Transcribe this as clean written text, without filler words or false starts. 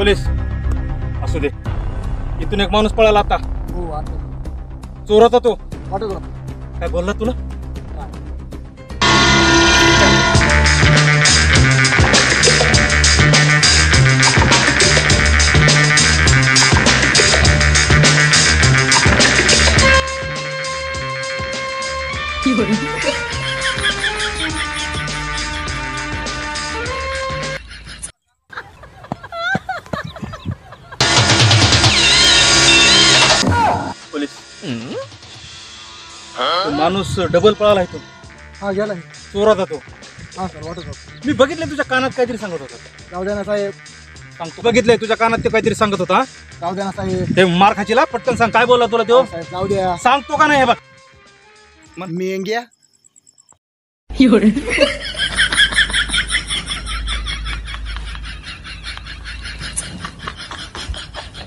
Police असू दे. इथून एक माणूस पळाला आता. हो आता चोर होता तो. ऑटोग्राफ काय बोलला तुला? पोलीस तो माणूस डबल पळाला इथून. हा गेला चोर होता तो. हा सर ऑटोग्राफ मी बघितलं तुझ्या कानात काहीतरी सांगत होता. जाऊ द्या ना साहेब, सांगतो. बघितलंय तुझ्या कानात ते काहीतरी सांगत होता. जाऊ द्या ना साहेब, हे मार खाचीला पटकन सांग काय बोलला तुला तो. साहेब जाऊ द्या. सांगतो का नाही हे बघ. मी गया